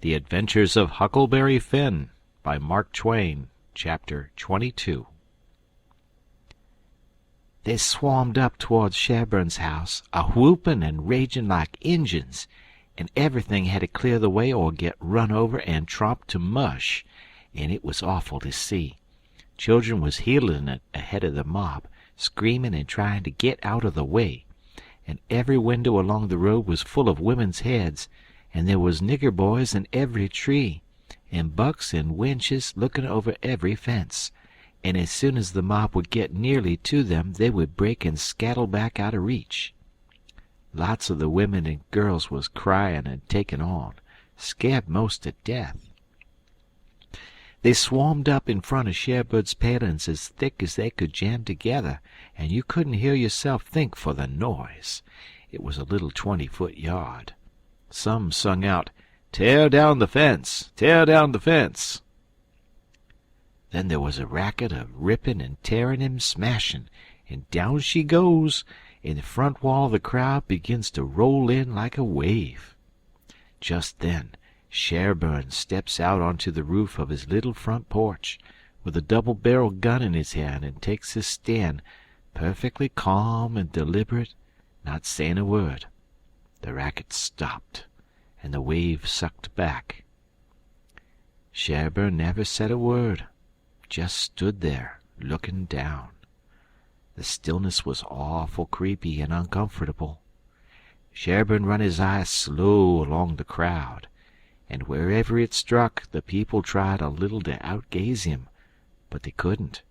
The Adventures of Huckleberry Finn by Mark Twain. Chapter 22. They swarmed up toward Sherburne's house, a-whoopin' and ragin' like Injuns, and everything had to clear the way or get run over and tromped to mush, and it was awful to see. Children was heelin' it ahead of the mob, screamin' and tryin' to get out of the way, and every window along the road was full of women's heads, and there was nigger boys in every tree, and bucks and wenches lookin' over every fence, and as soon as the mob would get nearly to them they would break and scattle back out of reach. Lots of the women and girls was cryin' and takin' on, scared most to death. They swarmed up in front of Sherburne's palin's as thick as they could jam together, and you couldn't hear yourself think for the noise. It was a little 20-foot yard. Some sung out, "Tear down the fence! Tear down the fence!" Then there was a racket of rippin' and tearin' and smashin', and down she goes, and the front wall of the crowd begins to roll in like a wave. Just then Sherburne steps out onto the roof of his little front porch, with a double-barreled gun in his hand, and takes his stand, perfectly calm and deliberate, not saying a word. The racket stopped, and the wave sucked back. Sherburne never said a word, just stood there, looking down. The stillness was awful creepy and uncomfortable. Sherburne run his eyes slow along the crowd, and wherever it struck, the people tried a little to outgaze him, but they couldn't.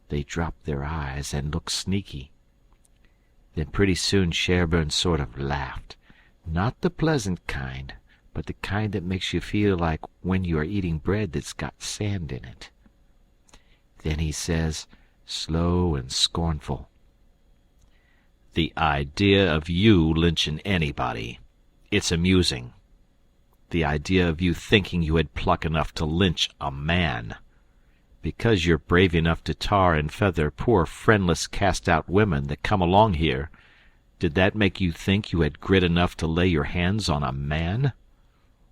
They dropped their eyes and looked sneaky. Then pretty soon Sherburne sort of laughed. Not the pleasant kind, but the kind that makes you feel like when you are eating bread that's got sand in it. Then he says, slow and scornful, "The idea of you lynching anybody. It's amusing. The idea of you thinking you had pluck enough to lynch a man. Because you're brave enough to tar and feather poor friendless cast-out women that come along here, did that make you think you had grit enough to lay your hands on a man?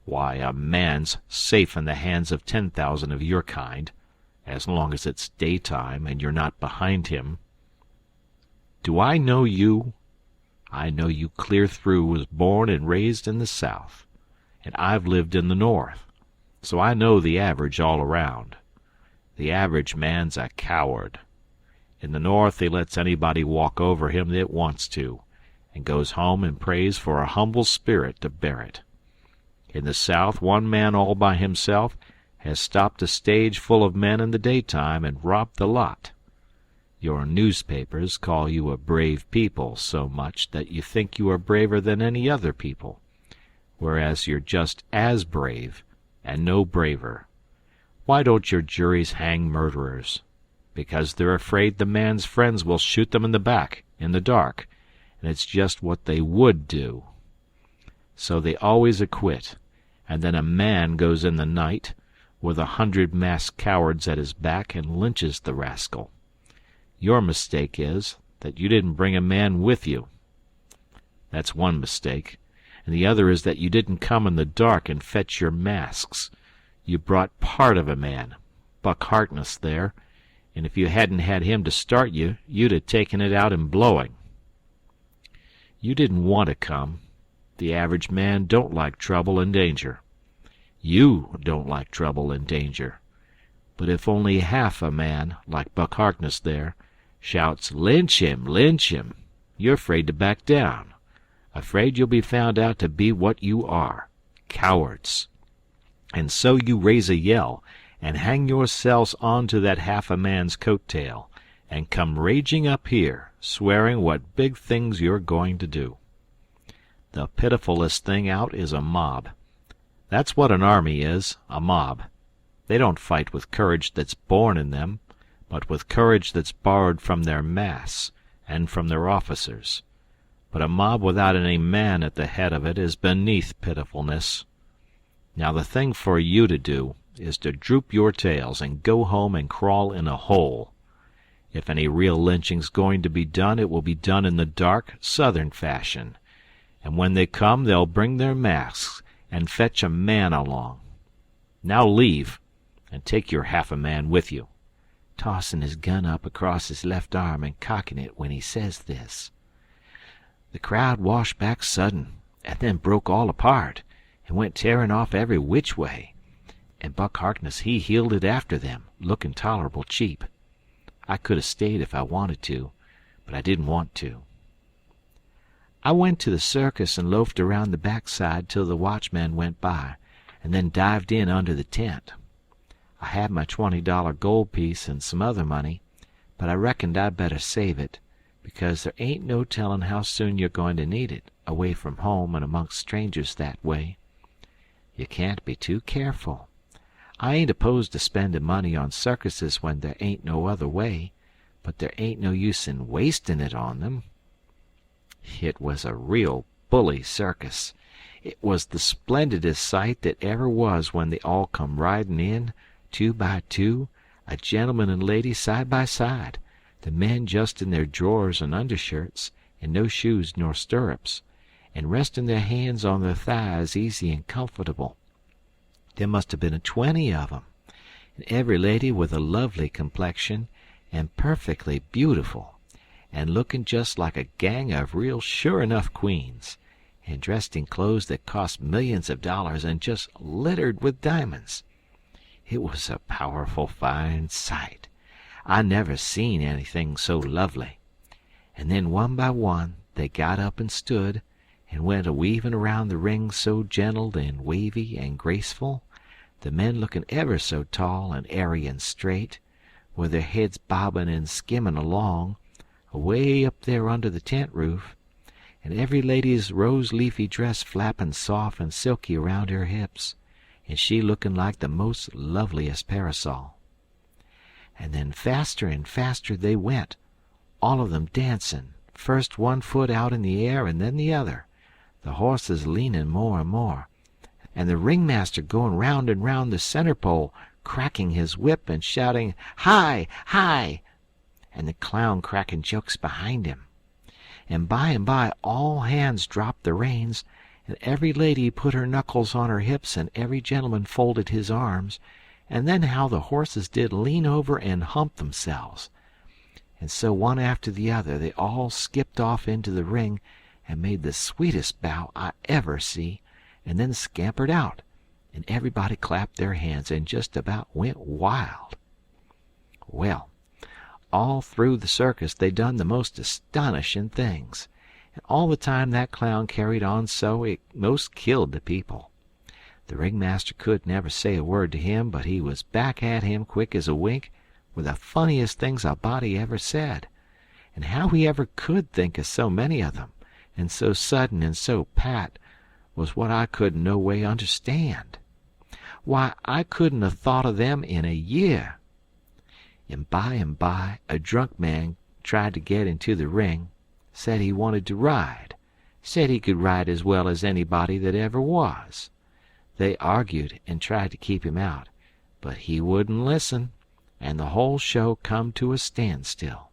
Why, a man's safe in the hands of 10,000 of your kind, as long as it's daytime and you're not behind him. Do I know you? I know you clear through was born and raised in the South, and I've lived in the North, so I know the average all around. The average man's a coward. In the North he lets anybody walk over him that wants to, and goes home and prays for a humble spirit to bear it. In the South one man all by himself has stopped a stage full of men in the daytime and robbed the lot. Your newspapers call you a brave people so much that you think you are braver than any other people, whereas you're just as brave and no braver. Why don't your juries hang murderers? Because they're afraid the man's friends will shoot them in the back, in the dark, and it's just what they would do. So they always acquit, and then a man goes in the night, with 100 masked cowards at his back, and lynches the rascal. Your mistake is that you didn't bring a man with you. That's one mistake, and the other is that you didn't come in the dark and fetch your masks. You brought part of a man, Buck Harkness there, and if you hadn't had him to start you, you'd have taken it out in blowing. You didn't want to come. The average man don't like trouble and danger. You don't like trouble and danger. But if only half a man, like Buck Harkness there, shouts, "Lynch him! Lynch him!" you're afraid to back down, afraid you'll be found out to be what you are, cowards. And so you raise a yell, and hang yourselves on to that half a man's coat-tail, and come raging up here, swearing what big things you're going to do. The pitifulest thing out is a mob. That's what an army is, a mob. They don't fight with courage that's born in them, but with courage that's borrowed from their mass and from their officers. But a mob without any man at the head of it is beneath pitifulness. Now the thing for you to do is to droop your tails and go home and crawl in a hole. If any real lynching's going to be done, it will be done in the dark, Southern fashion. And when they come, they'll bring their masks, and fetch a man along. Now leave, and take your half a man with you," tossing his gun up across his left arm and cocking it when he says this. The crowd washed back sudden, and then broke all apart, and went tearing off every which way, and Buck Harkness he heeled it after them, looking tolerable cheap. I could have stayed if I wanted to, but I didn't want to. I went to the circus and loafed around the backside till the watchman went by, and then dived in under the tent. I had my $20 gold piece and some other money, but I reckoned I'd better save it, because there ain't no telling how soon you're going to need it, away from home and amongst strangers that way. You can't be too careful. I ain't opposed to spending money on circuses when there ain't no other way, but there ain't no use in wasting it on them. It was a real bully circus. It was the splendidest sight that ever was when they all come riding in, 2 by 2, a gentleman and lady side by side, the men just in their drawers and undershirts, and no shoes nor stirrups, and resting their hands on their thighs easy and comfortable. There must have been 20 of 'em, and every lady with a lovely complexion, and perfectly beautiful, and looking just like a gang of real sure-enough queens, and dressed in clothes that cost millions of dollars and just littered with diamonds. It was a powerful fine sight. I never seen anything so lovely. And then one by one they got up and stood, and went a-weaving around the ring so gentle and wavy and graceful, the men looking ever so tall and airy and straight, with their heads bobbing and skimming along, away up there under the tent roof, and every lady's rose-leafy dress flapping soft and silky around her hips, and she looking like the most loveliest parasol. And then faster and faster they went, all of them dancing, first one foot out in the air and then the other, the horses leaning more and more, and the ringmaster going round and round the center pole, cracking his whip and shouting, "Hi! Hi!" and the clown cracking jokes behind him. And by all hands dropped the reins, and every lady put her knuckles on her hips and every gentleman folded his arms, and then how the horses did lean over and hump themselves. And so one after the other they all skipped off into the ring and made the sweetest bow I ever see, and then scampered out, and everybody clapped their hands and just about went wild. Well, all through the circus they done the most astonishing things, and all the time that clown carried on so it most killed the people. The ringmaster could never say a word to him, but he was back at him quick as a wink with the funniest things a body ever said, and how he ever could think of so many of them, and so sudden and so pat, was what I couldn't no way understand. Why, I couldn't have thought of them in a year. And by a drunk man tried to get into the ring, said he wanted to ride, said he could ride as well as anybody that ever was. They argued and tried to keep him out, but he wouldn't listen, and the whole show come to a standstill.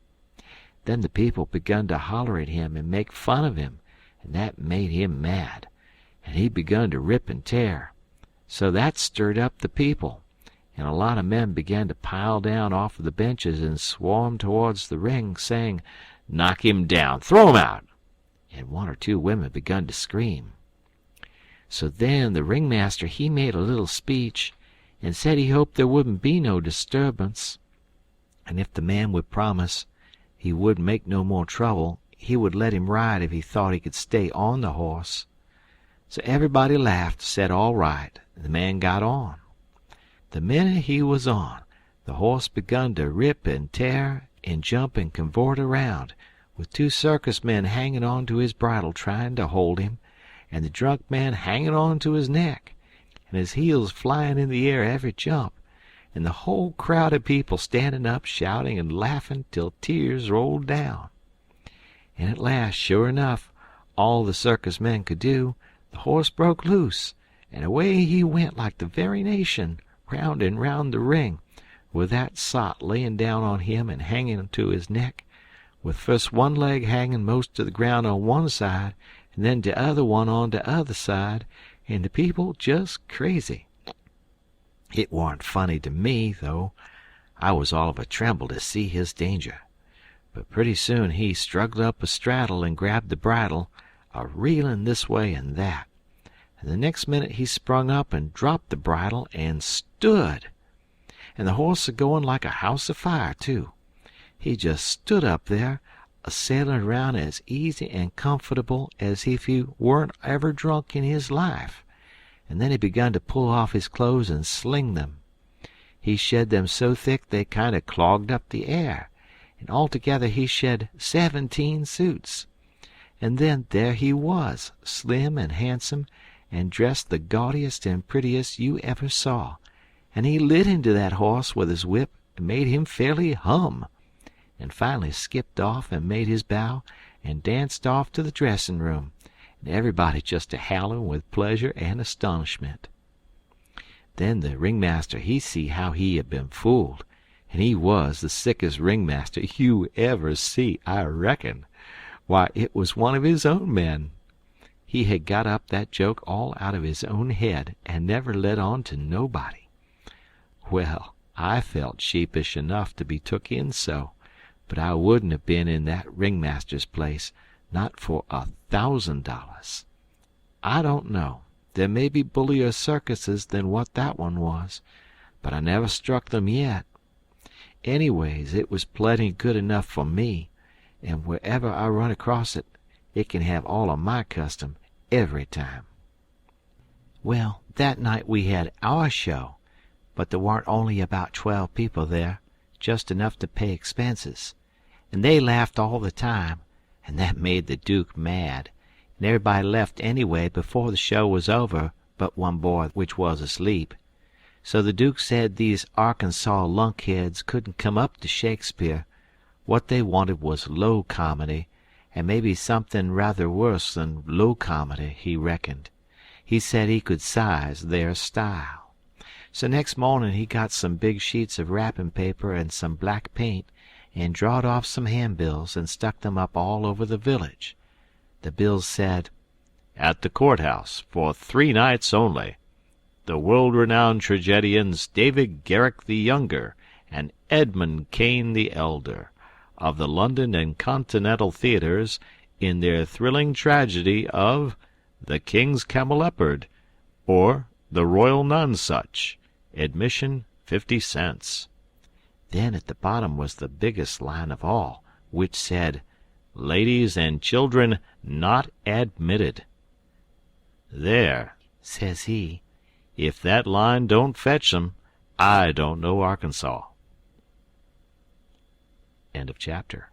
Then the people begun to holler at him and make fun of him, and that made him mad, and he begun to rip and tear. So that stirred up the people, and a lot of men began to pile down off of the benches and swarm towards the ring, saying, "Knock him down! Throw him out!" And 1 or 2 women begun to scream. So then the ringmaster he made a little speech, and said he hoped there wouldn't be no disturbance, and if the man would promise he wouldn't make no more trouble, he would let him ride if he thought he could stay on the horse. So everybody laughed, said all right, and the man got on. The minute he was on, the horse begun to rip and tear and jump and cavort around, with 2 circus men hanging on to his bridle trying to hold him, and the drunk man hanging on to his neck, and his heels flying in the air every jump, and the whole crowd of people standing up shouting and laughing till tears rolled down. And at last, sure enough, all the circus men could do, the horse broke loose, and away he went like the very nation, round and round the ring, with that sot laying down on him and hanging to his neck, with first one leg hanging most to the ground on one side, and then the other one on the other side, and the people just crazy. It warn't funny to me, though. I was all of a tremble to see his danger. But pretty soon he struggled up a straddle and grabbed the bridle, a-reelin' this way and that. And the next minute he sprung up and dropped the bridle and stood. And the horse a-going like a house afire, too. He just stood up there, a-sailin' around as easy and comfortable as if he weren't ever drunk in his life. And then he begun to pull off his clothes and sling them. He shed them so thick they kind of clogged up the air, and altogether he shed 17 suits. And then there he was, slim and handsome, and dressed the gaudiest and prettiest you ever saw, and he lit into that horse with his whip and made him fairly hum, and finally skipped off and made his bow and danced off to the dressing room, and everybody just a-howlin' with pleasure and astonishment. Then the ringmaster he see how he had been fooled, and he was the sickest ringmaster you ever see, I reckon. Why, it was one of his own men. He had got up that joke all out of his own head and never let on to nobody. Well, I felt sheepish enough to be took in so, but I wouldn't have been in that ringmaster's place, not for $1,000. I don't know. There may be bullier circuses than what that one was, but I never struck them yet. Anyways, it was plenty good enough for me, and wherever I run across it, it can have all of my custom every time. Well, that night we had our show, but there warn't only about 12 people there, just enough to pay expenses, and they laughed all the time, and that made the Duke mad, and everybody left anyway before the show was over but one boy which was asleep. So the Duke said these Arkansas lunkheads couldn't come up to Shakespeare. What they wanted was low comedy, and maybe something rather worse than low comedy, he reckoned. He said he could size their style. So next morning he got some big sheets of wrapping paper and some black paint, and drawed off some handbills and stuck them up all over the village. The bills said, "At the courthouse, for 3 nights only, the world-renowned tragedians David Garrick the Younger and Edmund Kane the Elder, of the London and Continental theaters, in their thrilling tragedy of The King's Camelopard, or The Royal Nonsuch. Admission 50 cents. Then at the bottom was the biggest line of all, which said, "Ladies and children not admitted." There, says he, if that line don't fetch 'em, I don't know Arkansas. End of chapter.